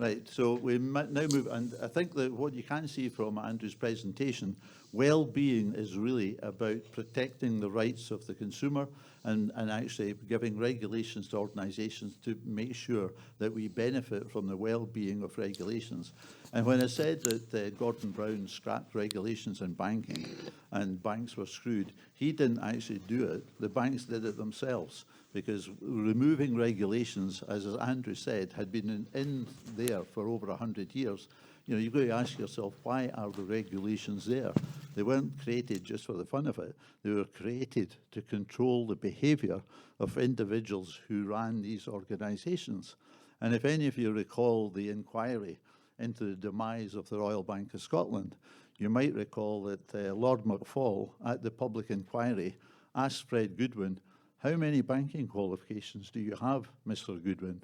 Right, so we might now move, and I think that what you can see from Andrew's presentation, well-being is really about protecting the rights of the consumer and actually giving regulations to organisations to make sure that we benefit from the well-being of regulations. And when I said that Gordon Brown scrapped regulations in banking and banks were screwed, he didn't actually do it. The banks did it themselves, because removing regulations, as Andrew said, had been in there for over 100 years. You know, you've got to ask yourself, why are the regulations there? They weren't created just for the fun of it. They were created to control the behaviour of individuals who ran these organisations. And if any of you recall the inquiry into the demise of the Royal Bank of Scotland, you might recall that Lord McFall, at the public inquiry, asked Fred Goodwin, "How many banking qualifications do you have, Mr. Goodwin?"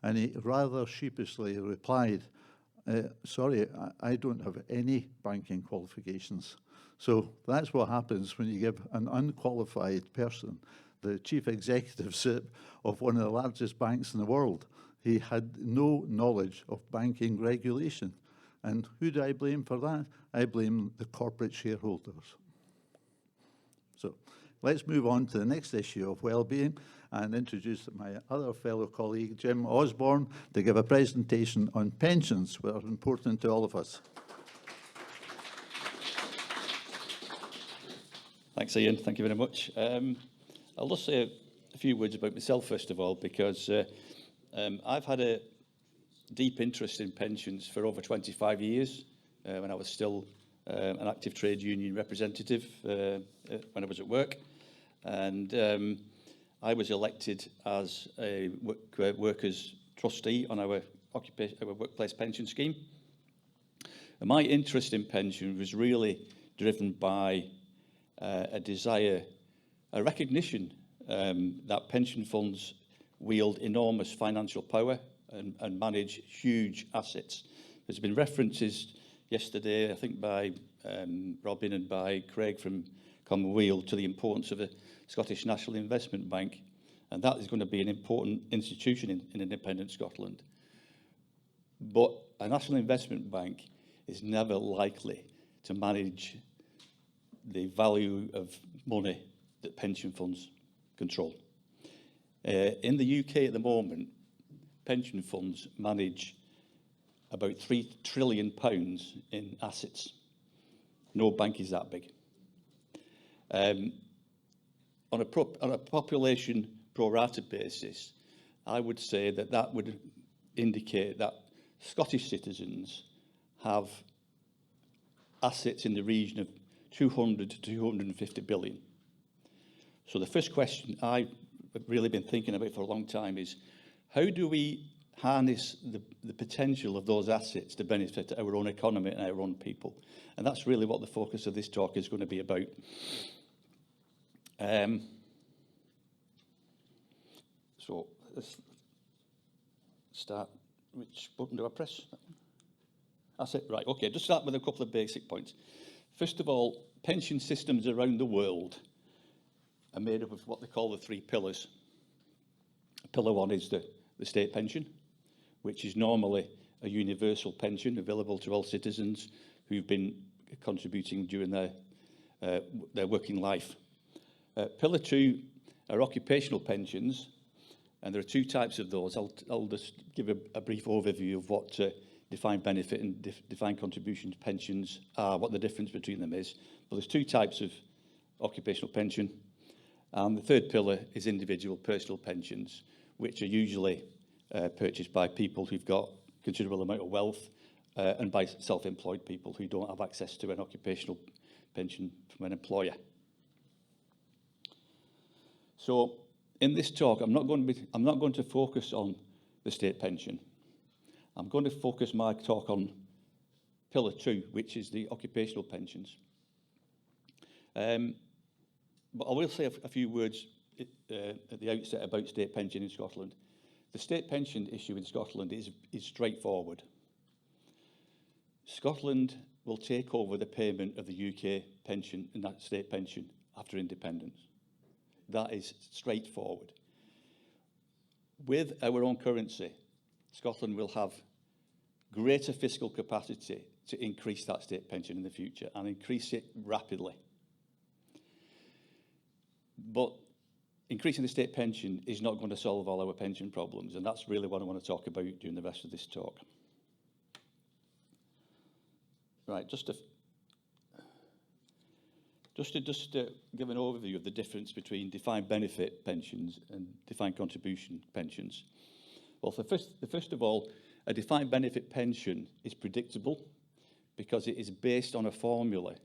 And he rather sheepishly replied, "Sorry, I don't have any banking qualifications." So that's what happens when you give an unqualified person the chief executiveship of one of the largest banks in the world. He had no knowledge of banking regulation. And who do I blame for that? I blame the corporate shareholders. So let's move on to the next issue of well-being and introduce my other fellow colleague, Jim Osborne, to give a presentation on pensions, which are important to all of us. Thanks, Ian. Thank you very much. I'll just say a few words about myself, first of all, because I've had a deep interest in pensions for over 25 years, when I was still an active trade union representative when I was at work. And I was elected as a workers' trustee on our workplace pension scheme. And my interest in pension was really driven by a desire, a recognition that pension funds wield enormous financial power and manage huge assets. There's been references yesterday, I think by Robin and by Craig from Commonweal, to the importance of the Scottish National Investment Bank, and that is going to be an important institution in independent Scotland. But a National Investment Bank is never likely to manage the value of money that pension funds control. In the UK at the moment, pension funds manage about £3 trillion in assets. No bank is that big. On a population pro rata basis, I would say that would indicate that Scottish citizens have assets in the region of 200 to 250 billion. So the first question I've really been thinking about for a long time is, how do we harness the potential of those assets to benefit our own economy and our own people? And that's really what the focus of this talk is going to be about. So let's start. Which button do I press? That's it, right, okay, just start with a couple of basic points. First of all, pension systems around the world are made up of what they call the three pillars. Pillar one is the state pension, which is normally a universal pension available to all citizens who've been contributing during their working life. Pillar two are occupational pensions, and there are two types of those. I'll just give a brief overview of what defined benefit and defined contribution pensions are, what the difference between them is. But there's two types of occupational pension. And the third pillar is individual personal pensions, which are usually purchased by people who've got considerable amount of wealth and by self-employed people who don't have access to an occupational pension from an employer. So in this talk, I'm not going to focus on the state pension. I'm going to focus my talk on pillar two, which is the occupational pensions. But I will say a few words at the outset about state pension in Scotland. The state pension issue in Scotland is straightforward. Scotland will take over the payment of the UK pension and that state pension after independence. That is straightforward. With our own currency, Scotland will have greater fiscal capacity to increase that state pension in the future and increase it rapidly. But increasing the state pension is not going to solve all our pension problems, and that's really what I want to talk about during the rest of this talk. Right, just to give an overview of the difference between defined benefit pensions and defined contribution pensions. Well, first of all, a defined benefit pension is predictable because it is based on a formula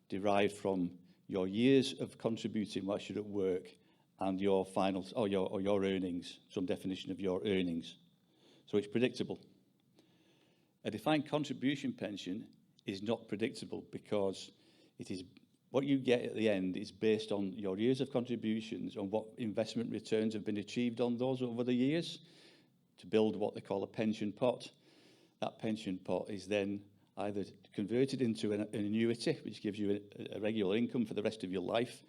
derived from your years of contributing whilst you're at work and your finals or your earnings, some definition of your earnings. So it's predictable. A defined contribution pension is not predictable because it is what you get at the end is based on your years of contributions and what investment returns have been achieved on those over the years to build what they call a pension pot. That pension pot is then either converted into an annuity, which gives you a regular income for the rest of your life,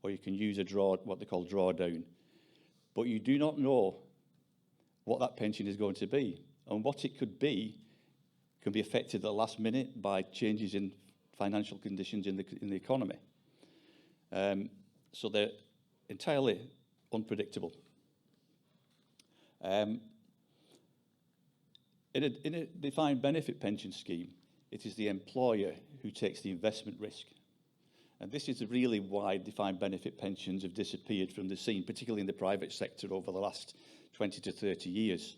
or you can use what they call drawdown. But you do not know what that pension is going to be, and what it could be can be affected at the last minute by changes in financial conditions in the economy. So they're entirely unpredictable. In a defined benefit pension scheme, it is the employer who takes the investment risk. And this is really why defined benefit pensions have disappeared from the scene, particularly in the private sector over the last 20 to 30 years.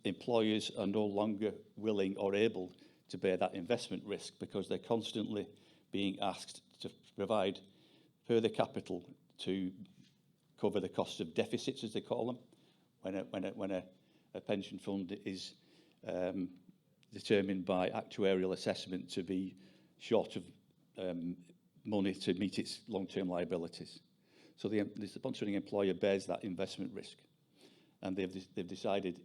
Employers are no longer willing or able to bear that investment risk because they're constantly being asked to provide further capital to cover the cost of deficits, as they call them, when a pension fund is determined by actuarial assessment to be short of money to meet its long-term liabilities. So the sponsoring employer bears that investment risk. And they've decided,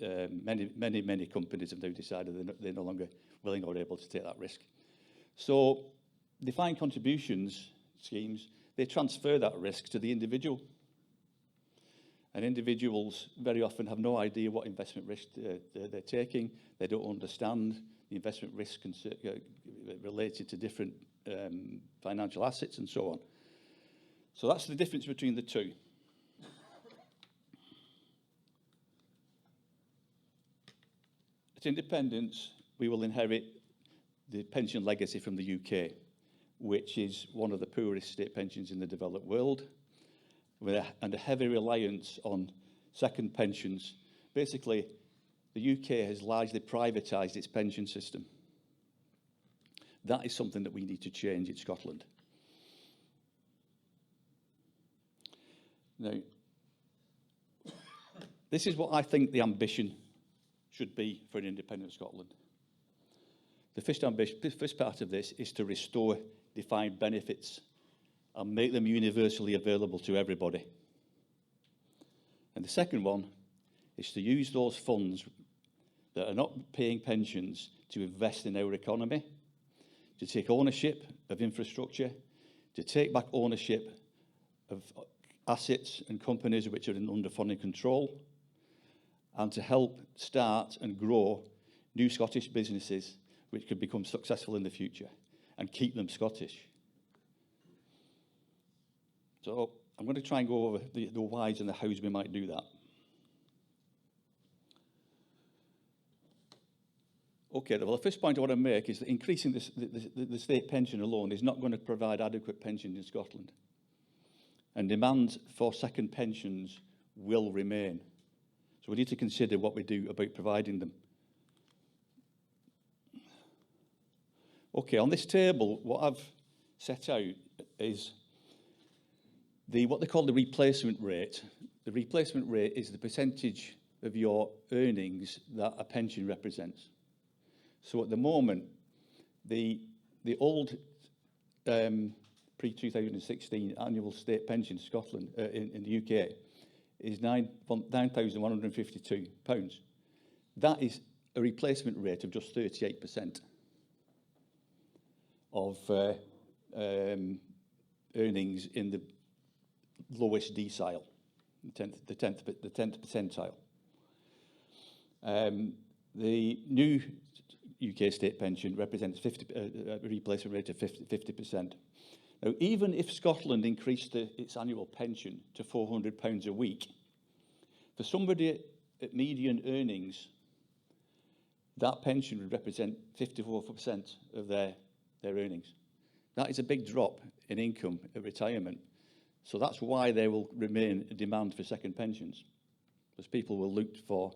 many companies have now decided they're no longer willing or able to take that risk. So defined contributions schemes, they transfer that risk to the individual. And individuals very often have no idea what investment risk they're taking. They don't understand the investment risk related to different financial assets and so on. So that's the difference between the two. At independence, we will inherit the pension legacy from the UK, which is one of the poorest state pensions in the developed world, and a heavy reliance on second pensions. Basically, the UK has largely privatised its pension system. That is something that we need to change in Scotland. Now, this is what I think the ambition should be for an independent Scotland. The first part of this is to restore defined benefits and make them universally available to everybody. And the second one is to use those funds that are not paying pensions to invest in our economy, to take ownership of infrastructure, to take back ownership of assets and companies which are under foreign control, and to help start and grow new Scottish businesses which could become successful in the future and keep them Scottish. So I'm going to try and go over the whys and the hows we might do that. Okay, well, the first point I want to make is that increasing the state pension alone is not going to provide adequate pensions in Scotland. And demand for second pensions will remain. So we need to consider what we do about providing them. Okay, on this table, what I've set out is what they call the replacement rate. The replacement rate is the percentage of your earnings that a pension represents. So at the moment, the old pre-2016 annual state pension in Scotland, in the UK, is £9,152. That is a replacement rate of just 38% of earnings in the lowest decile, the 10th percentile. The new UK state pension represents a replacement rate of 50%. Now, even if Scotland increased its annual pension to £400 a week, for somebody at median earnings, that pension would represent 54% of their earnings. That is a big drop in income at retirement. So that's why there will remain a demand for second pensions, because people will look for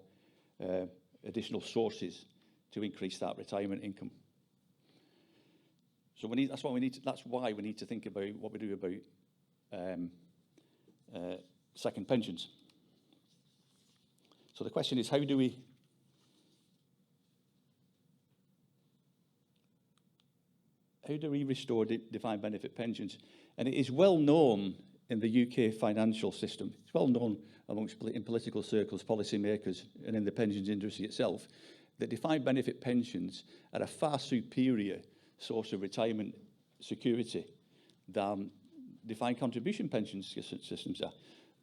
additional sources to increase that retirement income. So that's why we need to think about what we do about second pensions. So the question is, how do we restore defined benefit pensions? And it is well known in the UK financial system, it's well known in political circles, policymakers, and in the pensions industry itself, that defined benefit pensions are a far superior source of retirement security than defined contribution pension systems are.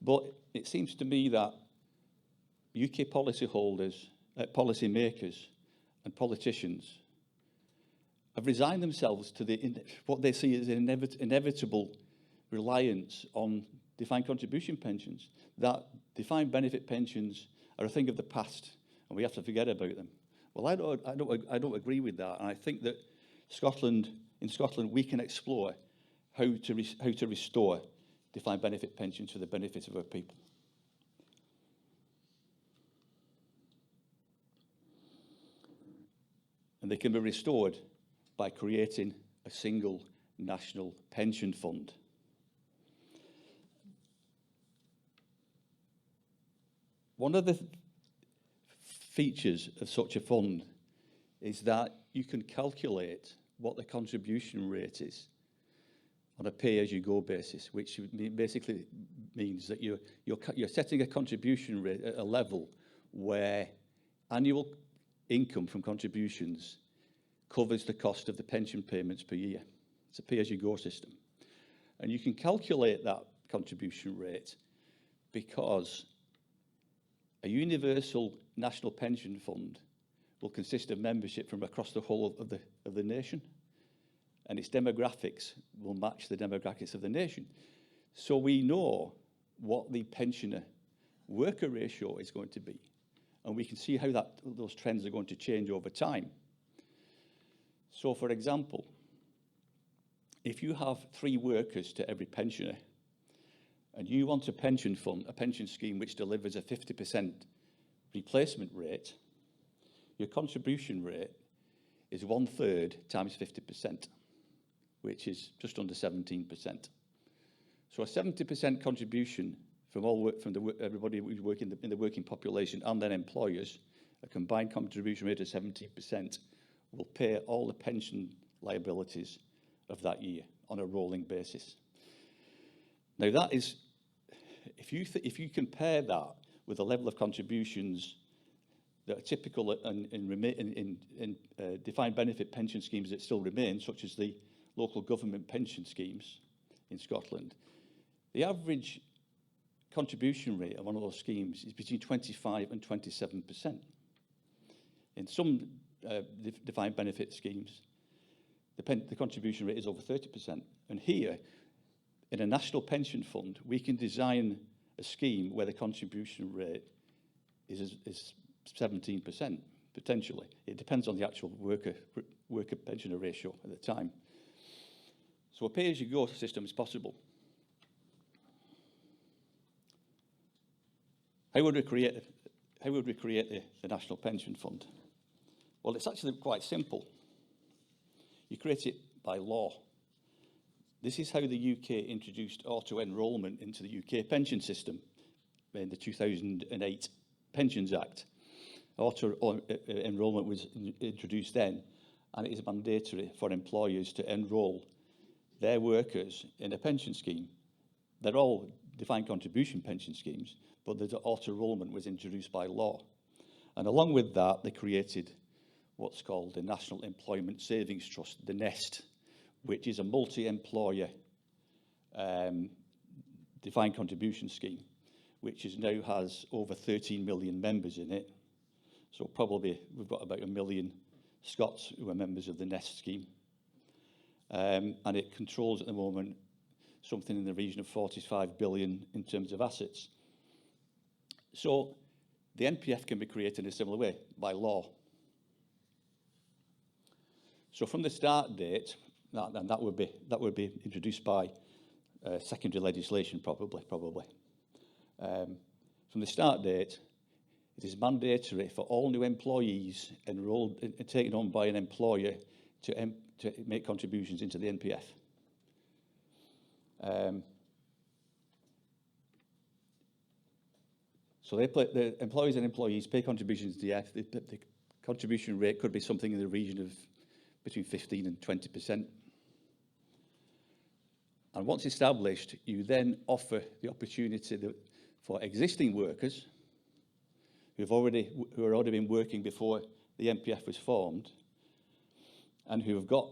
But it seems to me that UK policyholders, policymakers, and politicians have resigned themselves to what they see as an inevitable reliance on defined contribution pensions, that defined benefit pensions are a thing of the past and we have to forget about them. Well, I don't agree with that, and I think that in Scotland, we can explore how to restore defined benefit pensions for the benefit of our people. And they can be restored by creating a single national pension fund. One of the features of such a fund is that you can calculate what the contribution rate is on a pay-as-you-go basis, which basically means that you're setting a contribution rate at a level where annual income from contributions covers the cost of the pension payments per year. It's a pay-as-you-go system. And you can calculate that contribution rate because a universal national pension fund will consist of membership from across the whole of the nation, and its demographics will match the demographics of the nation. So we know what the pensioner-worker ratio is going to be, and we can see how those trends are going to change over time. So, for example, if you have 3 workers to every pensioner, and you want a pension fund, a pension scheme which delivers a 50% replacement rate, your contribution rate is 1/3 times 50%, which is just under 17%. So a 70% contribution from everybody who's working in the working population and then employers, a combined contribution rate of 17%, will pay all the pension liabilities of that year on a rolling basis. Now that is, if you compare that with the level of contributions that are typical in defined benefit pension schemes that still remain, such as the local government pension schemes in Scotland, the average contribution rate of one of those schemes is between 25% and 27%. In some defined benefit schemes, the contribution rate is over 30%. And here, in a national pension fund, we can design a scheme where the contribution rate is 17%, potentially. It depends on the actual worker-pensioner ratio at the time. So a pay-as-you-go system is possible. How would we create the National Pension Fund? Well, it's actually quite simple. You create it by law. This is how the UK introduced auto-enrolment into the UK pension system in the 2008 Pensions Act. Auto-enrolment was introduced then, and it is mandatory for employers to enrol their workers in a pension scheme. They're all defined contribution pension schemes, but the auto-enrolment was introduced by law. And along with that, they created what's called the National Employment Savings Trust, the NEST, which is a multi-employer defined contribution scheme, which now has over 13 million members in it. So probably we've got about 1 million Scots who are members of the Nest scheme. And it controls at the moment something in the region of 45 billion in terms of assets. So the NPF can be created in a similar way, by law. So from the start date, and that would be introduced by secondary legislation, probably. From the start date, it is mandatory for all new employees enrolled, taken on by an employer to make contributions into the NPF. So the employees and employees pay contributions to the NPF. The contribution rate could be something in the region of between 15 and 20%. And once established, you then offer the opportunity for existing workers who have already been working before the NPF was formed and who have got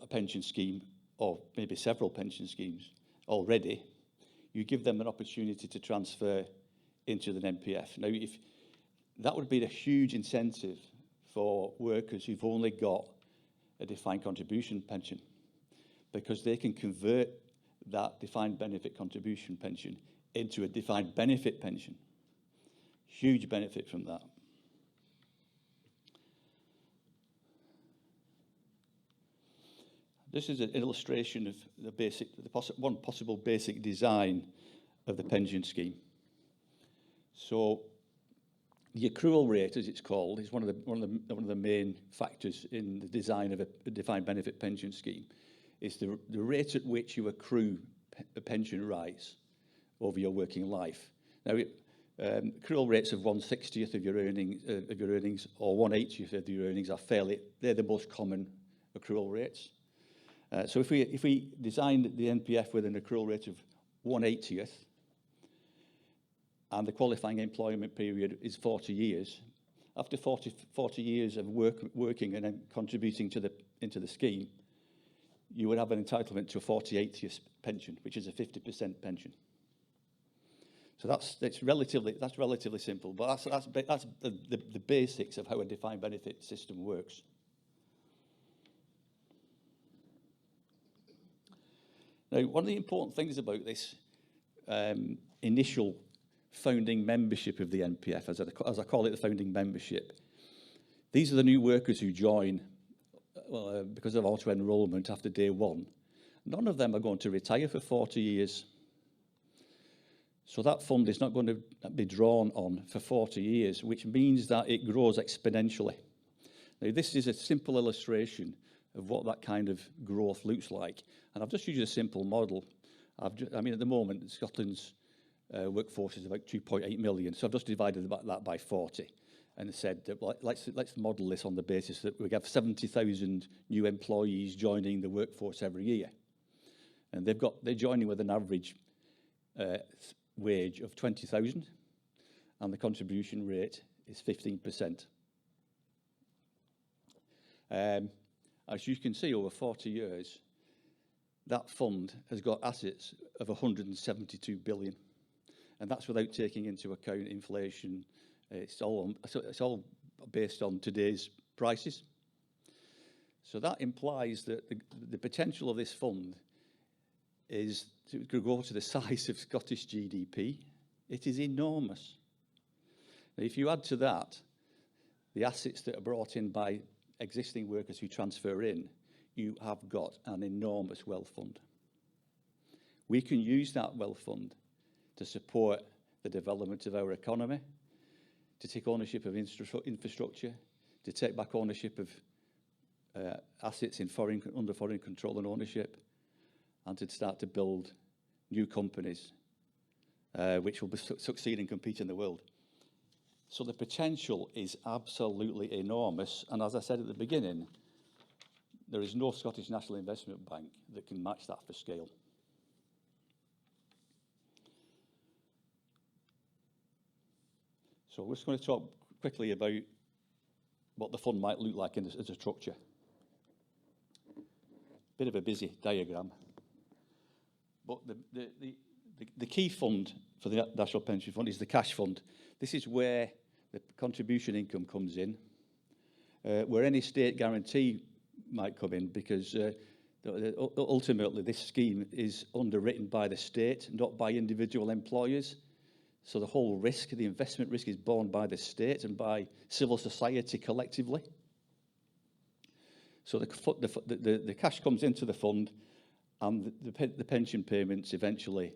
a pension scheme or maybe several pension schemes already, you give them an opportunity to transfer into the NPF. Now, if that would be a huge incentive for workers who've only got a defined contribution pension, because they can convert that defined benefit contribution pension into a defined benefit pension. Huge benefit from that. This is an illustration of one possible basic design of the pension scheme. So the accrual rate, as it's called, is one of the main factors in the design of a defined benefit pension scheme. It's the rate at which you accrue pension rights over your working life. Now, accrual rates of 1/60th of your earnings or 1/80th of your earnings they're the most common accrual rates. So if we designed the NPF with an accrual rate of 1/80th, and the qualifying employment period is 40 years, after 40 years of working and then contributing into the scheme, you would have an entitlement to a 40/80th pension, which is a 50% pension. So that's relatively simple, but that's the basics of how a defined benefit system works. Now, one of the important things about this initial founding membership of the NPF, as I call it, the founding membership, these are the new workers who join because of auto-enrolment after day one. None of them are going to retire for 40 years. So that fund is not going to be drawn on for 40 years, which means that it grows exponentially. Now, this is a simple illustration of what that kind of growth looks like. And I've just used a simple model. At the moment, Scotland's workforce is about 2.8 million. So I've just divided that by 40 and said, let's model this on the basis that we have 70,000 new employees joining the workforce every year. And they're joining with an average wage of 20,000, and the contribution rate is 15%. As you can see, over 40 years, that fund has got assets of 172 billion, and that's without taking into account inflation. It's all based on today's prices. So that implies that the potential of this fund is to go to the size of Scottish GDP. It is enormous. Now, if you add to that the assets that are brought in by existing workers who transfer in, you have got an enormous wealth fund. We can use that wealth fund to support the development of our economy, to take ownership of infrastructure, to take back ownership of assets under foreign control and ownership, and to start to build new companies which will succeed and compete in the world. So the potential is absolutely enormous. And as I said at the beginning, there is no Scottish National Investment Bank that can match that for scale. So we're just going to talk quickly about what the fund might look like as a structure. Bit of a busy diagram. But the key fund for the National Pension Fund is the cash fund. This is where the contribution income comes in, where any state guarantee might come in, because ultimately this scheme is underwritten by the state, not by individual employers. So the whole risk, the investment risk, is borne by the state and by civil society collectively. So the cash comes into the fund, and the pension payments eventually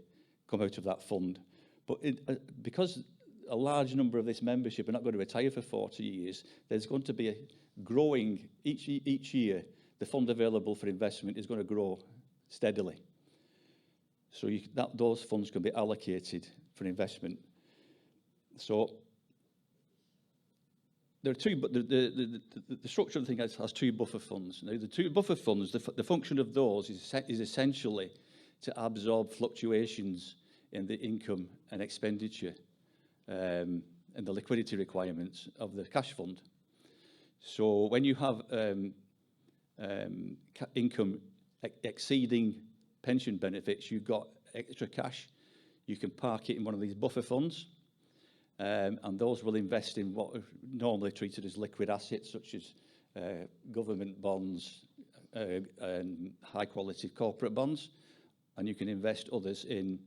come out of that fund. But because a large number of this membership are not going to retire for 40 years, there's going to be a growing, each year, the fund available for investment is going to grow steadily. So those funds can be allocated for investment. So there are two, but the structure of the thing has two buffer funds. Now, the two buffer funds, the function of those is essentially to absorb fluctuations in the income and expenditure and the liquidity requirements of the cash fund. So when you have income exceeding pension benefits, you've got extra cash, you can park it in one of these buffer funds, and those will invest in what are normally treated as liquid assets, such as government bonds and high-quality corporate bonds, and you can invest others in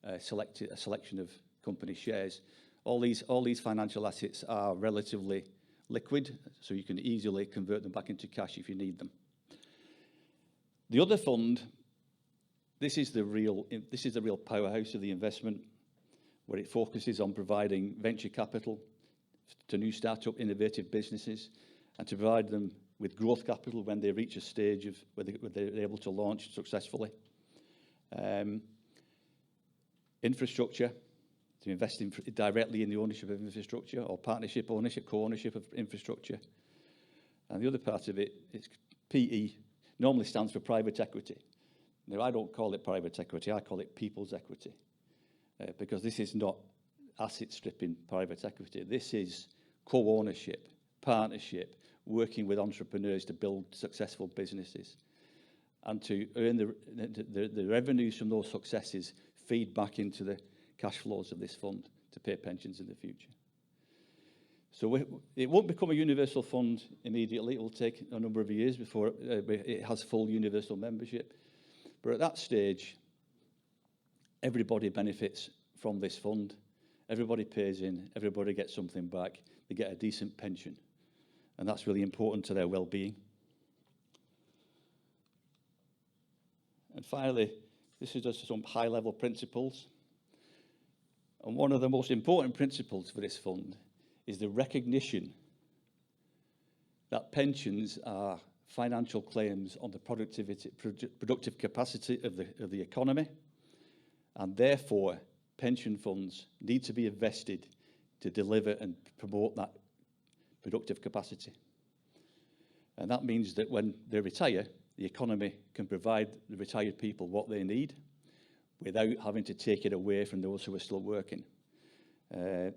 a selection of company shares. All these financial assets are relatively liquid, so you can easily convert them back into cash if you need them. The other fund, this is the real powerhouse of the investment, where it focuses on providing venture capital to new startup innovative businesses, and to provide them with growth capital when they reach a stage of where they're able to launch successfully. Infrastructure, to invest directly in the ownership of infrastructure, or partnership ownership, co-ownership of infrastructure. And the other part of it is PE, normally stands for private equity. Now, I don't call it private equity, I call it people's equity, because this is not asset stripping private equity. This is co-ownership, partnership, working with entrepreneurs to build successful businesses, and to earn the revenues from those successes feed back into the cash flows of this fund to pay pensions in the future. So it won't become a universal fund immediately. It will take a number of years before it has full universal membership. But at that stage, everybody benefits from this fund. Everybody pays in, everybody gets something back. They get a decent pension. And that's really important to their well-being. And finally, this is just some high-level principles. And one of the most important principles for this fund is the recognition that pensions are financial claims on the productive capacity of the economy, and therefore pension funds need to be invested to deliver and promote that productive capacity. And that means that when they retire, the economy can provide the retired people what they need without having to take it away from those who are still working.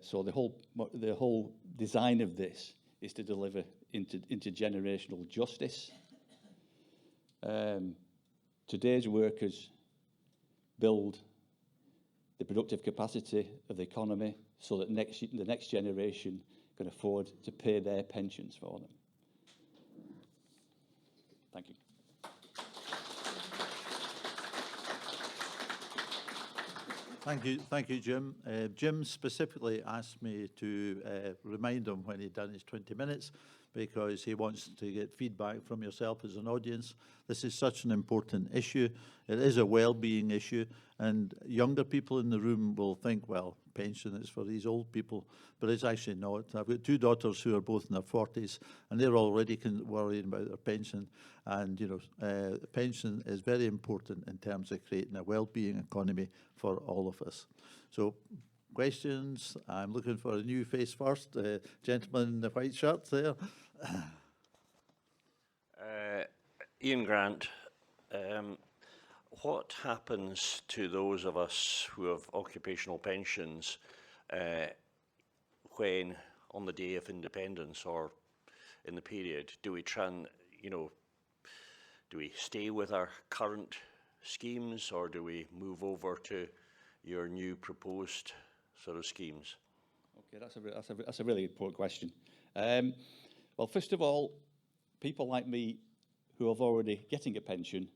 So the whole design of this is to deliver intergenerational justice. Today's workers build the productive capacity of the economy so that the next generation can afford to pay their pensions for them. Thank you. Thank you, Jim. Jim specifically asked me to remind him when he'd done his 20 minutes, because he wants to get feedback from yourself as an audience. This is such an important issue. It is a well-being issue, and younger people in the room will think, well, pension is for these old people, but it's actually not. I've got two daughters who are both in their 40s, and they're already worrying about their pension. And, you know, pension is very important in terms of creating a well-being economy for all of us. So, questions? I'm looking for a new face first. Gentleman in the white shirt there. Ian Grant, what happens to those of us who have occupational pensions when, on the day of independence or in the period, do we do we stay with our current schemes, or do we move over to your new proposed sort of schemes? Okay, that's a really important question. Well, first of all, people like me who are already getting a pension,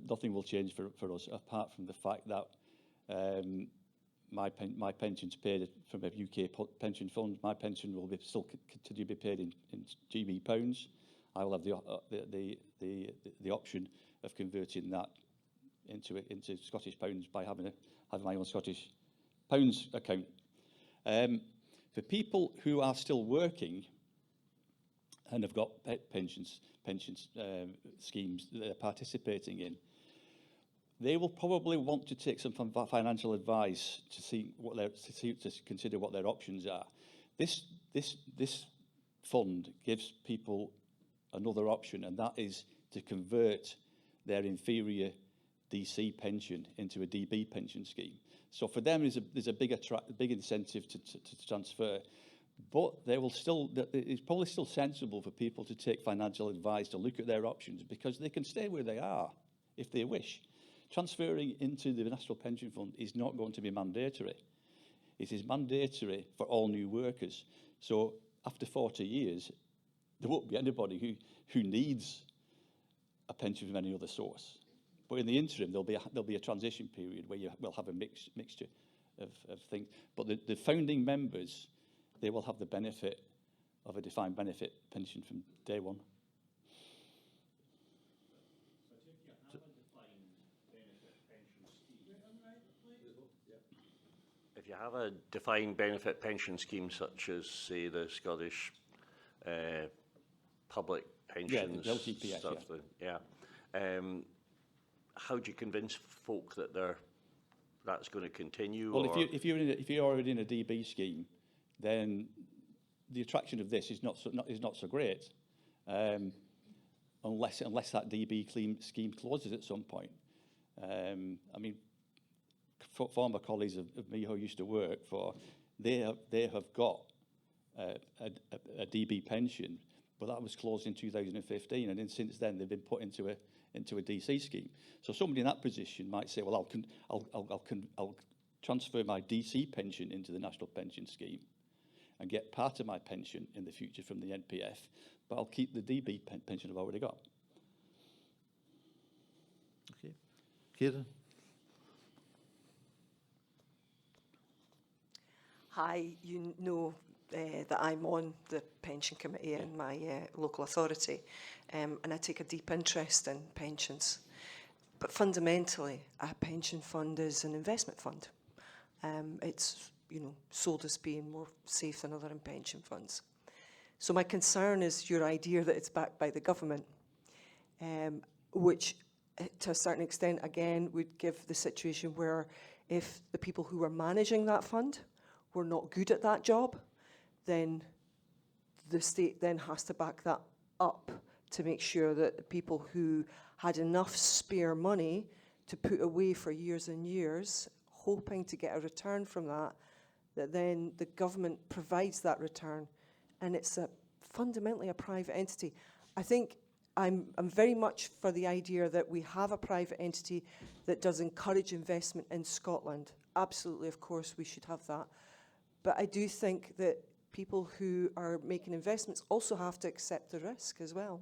nothing will change for us apart from the fact that my pension's paid from a UK pension fund. My pension will still continue to be paid in GB pounds. I will have the option of converting that into Scottish pounds by having my own Scottish pounds account. For people who are still working and have got pension schemes that they're participating in, they will probably want to take some financial advice to consider what their options are. This fund gives people another option, and that is to convert their inferior DC pension into a DB pension scheme. So for them, there's a big incentive to transfer. But it's probably still sensible for people to take financial advice, to look at their options, because they can stay where they are if they wish. Transferring into the National Pension Fund is not going to be mandatory. It is mandatory for all new workers. So after 40 years, there won't be anybody who needs a pension from any other source. But in the interim, there'll be a transition period where we'll have a mixture of things. But the founding members, they will have the benefit of a defined benefit pension from day one. If you have a defined benefit pension scheme, such as, say, the Scottish public pensions, the LTPS, stuff, how do you convince folk that that's going to continue? Well, if you're already in a DB scheme, then the attraction of this is not so great, unless that DB scheme closes at some point. I mean, former colleagues of me who used to work for, they have got a DB pension, but that was closed in 2015, and then since then they've been put into a DC scheme. So somebody in that position might say, well, I'll transfer my DC pension into the National Pension Scheme and get part of my pension in the future from the NPF, but I'll keep the DB pension I've already got. Okay. Kieran? Hi, you know that I'm on the pension committee in my local authority, and I take a deep interest in pensions. But fundamentally, a pension fund is an investment fund. It's sold as being more safe than other pension funds. So my concern is your idea that it's backed by the government, which to a certain extent, again, would give the situation where if the people who are managing that fund were not good at that job, then the state then has to back that up to make sure that the people who had enough spare money to put away for years and years, hoping to get a return from that then the government provides that return, and it's fundamentally a private entity. I think I'm very much for the idea that we have a private entity that does encourage investment in Scotland. Absolutely, of course, we should have that. But I do think that people who are making investments also have to accept the risk as well.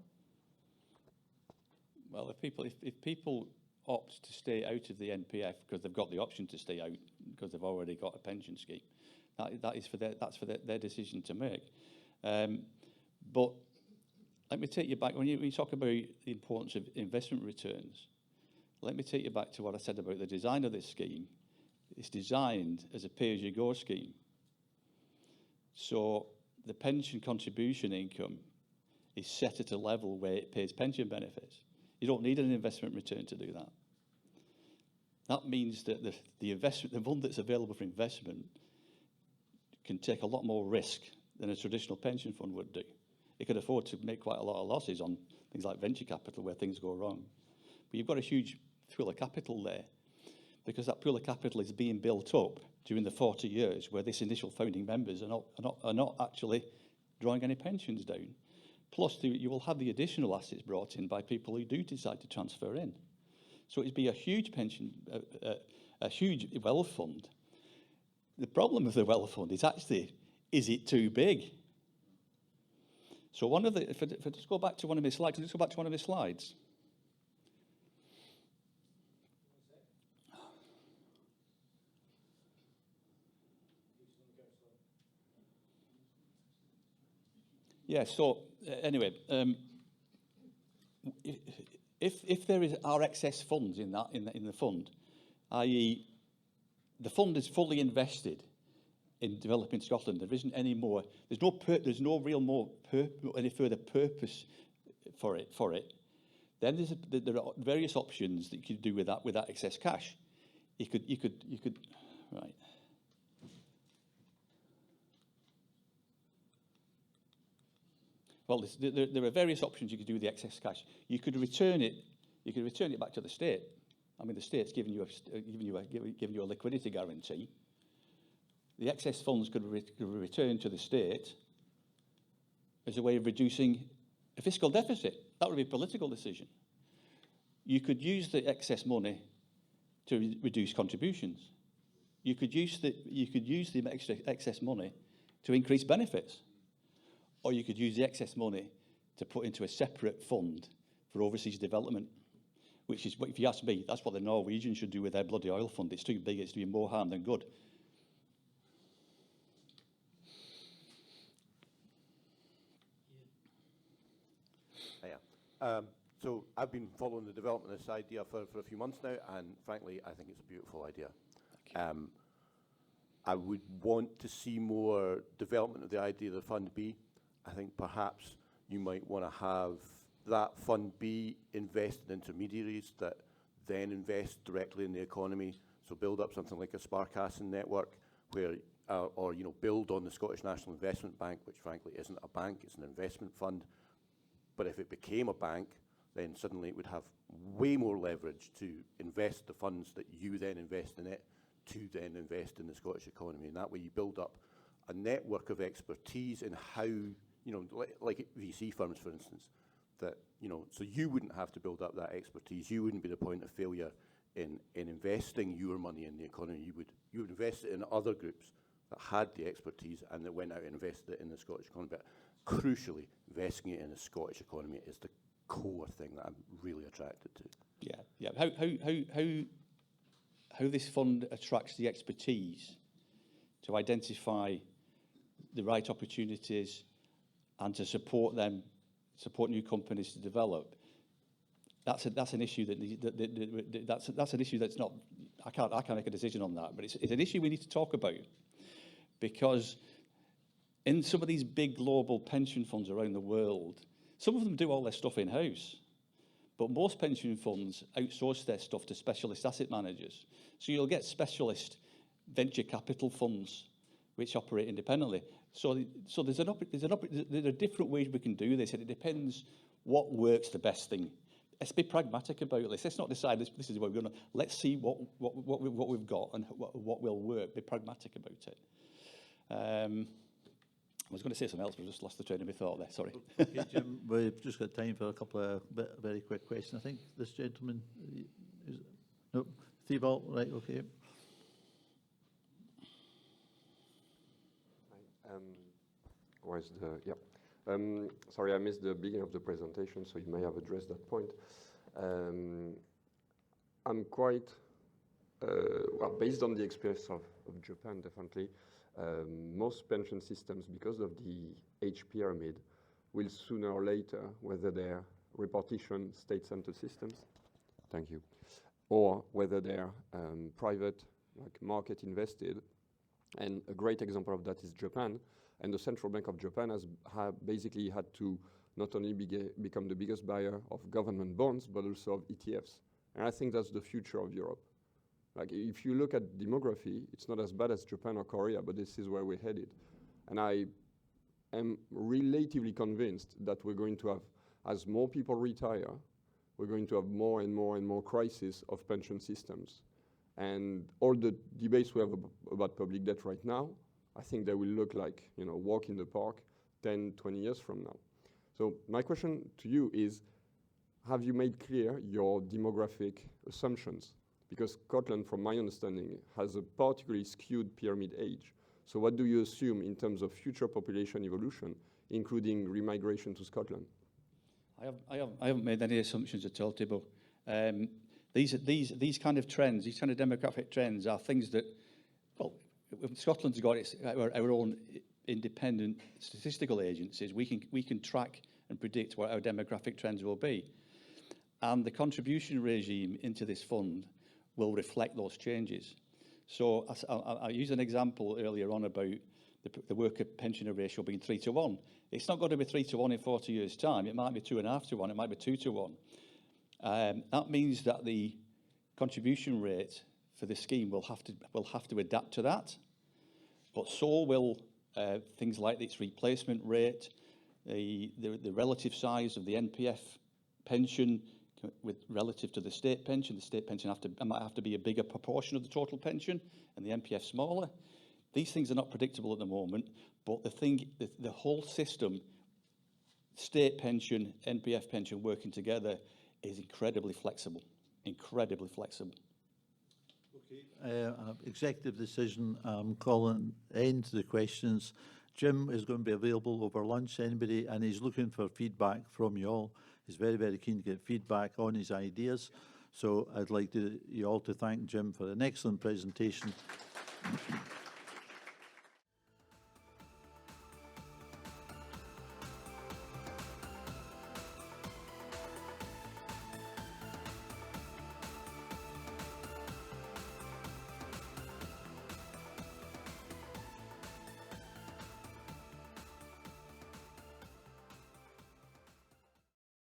Well, if people opt to stay out of the NPF because they've got the option to stay out because they've already got a pension scheme, that's for their decision to make. But let me take you back when you talk about the importance of investment returns. Let me take you back to what I said about the design of this scheme. It's designed as a pay-as-you-go scheme. So the pension contribution income is set at a level where it pays pension benefits. You don't need an investment return to do that. That means that the fund that's available for investment can take a lot more risk than a traditional pension fund would do. It could afford to make quite a lot of losses on things like venture capital where things go wrong. But you've got a huge pool of capital there, because that pool of capital is being built up during the 40 years where this initial founding members are not actually drawing any pensions down. Plus, you will have the additional assets brought in by people who do decide to transfer in. So it'd be a huge pension, a huge wealth fund. The problem with the wealth fund is actually, is it too big? So one of the, if I just go back to one of my slides, Yeah, so anyway, if there are excess funds in the fund, i.e. the fund is fully invested in developing Scotland, there isn't any more, there's no real any further purpose for it, then there are various options that you could do with that excess cash. You could, right. Well, there are various options you could do with the excess cash. You could return it back to the state. I mean, the state's giving you a liquidity guarantee. The excess funds could return to the state as a way of reducing a fiscal deficit. That would be a political decision. You could use the excess money to reduce contributions. You could use the excess money to increase benefits. Or you could use the excess money to put into a separate fund for overseas development, which is, if you ask me, that's what the Norwegians should do with their bloody oil fund. It's too big, it's doing more harm than good. Hiya. So I've been following the development of this idea for a few months now, and frankly, I think it's a beautiful idea. I would want to see more development of the idea of the Fund B. I think perhaps you might want to have that Fund B invest in intermediaries that then invest directly in the economy. So build up something like a Sparkassen network, where, or build on the Scottish National Investment Bank, which frankly isn't a bank, it's an investment fund. But if it became a bank, then suddenly it would have way more leverage to invest the funds that you then invest in it, to then invest in the Scottish economy. And that way you build up a network of expertise in how, like VC firms, for instance, that, so you wouldn't have to build up that expertise. You wouldn't be the point of failure in investing your money in the economy. You would invest it in other groups that had the expertise and that went out and invested it in the Scottish economy. But crucially, investing it in the Scottish economy is the core thing that I'm really attracted to. Yeah. How this fund attracts the expertise to identify the right opportunities and to support new companies to develop. That's an issue that's an issue that's not. I can't make a decision on that, but it's an issue we need to talk about, because in some of these big global pension funds around the world, some of them do all their stuff in-house, but most pension funds outsource their stuff to specialist asset managers. So you'll get specialist venture capital funds which operate independently. So there are different ways we can do this, and it depends what works the best thing. Let's be pragmatic about this. Let's not decide this is what we're going to. Let's see what we've got and what will work. Be pragmatic about it. I was going to say something else, but I just lost the train of my thought there. Sorry. Okay, Jim, we've just got time for a couple of very quick questions. I think this gentleman, no, Thibault, right? Okay. Where's the, yeah. Sorry, I missed the beginning of the presentation, so you may have addressed that point. I'm quite, well, based on the experience of Japan, definitely, most pension systems, because of the age pyramid, will sooner or later, whether they're repartition state-centered systems, thank you, or whether they're private, like market invested. And a great example of that is Japan. And the Central Bank of Japan has basically had to not only become the biggest buyer of government bonds, but also of ETFs. And I think that's the future of Europe. Like, if you look at demography, it's not as bad as Japan or Korea, but this is where we're headed. And I am relatively convinced that we're going to have, as more people retire, we're going to have more and more and more crises of pension systems. And all the debates we have about public debt right now, I think they will look like, walk in the park 10, 20 years from now. So my question to you is, have you made clear your demographic assumptions? because Scotland, from my understanding, has a particularly skewed pyramid age. So what do you assume in terms of future population evolution, including remigration to Scotland? I haven't made any assumptions at all, Thibault. These kind of trends, these kind of demographic trends are things that, well, Scotland's got our own independent statistical agencies. We can track and predict what our demographic trends will be. And the contribution regime into this fund will reflect those changes. So I used an example earlier on about the worker pensioner ratio being 3 to 1. It's not going to be 3 to 1 in 40 years' time. It might be 2.5 to 1. It might be 2 to 1. That means that the contribution rate for the scheme will have to adapt to that. But so will things like its replacement rate, the relative size of the NPF pension relative to the state pension. The state pension might have to be a bigger proportion of the total pension, and the NPF smaller. These things are not predictable at the moment, but the whole system, state pension, NPF pension working together, is incredibly flexible. Incredibly flexible. Okay. Executive decision. Calling end to the questions. Jim is going to be available over lunch, anybody, and he's looking for feedback from you all. He's very, very keen to get feedback on his ideas. So I'd like you all to thank Jim for an excellent presentation.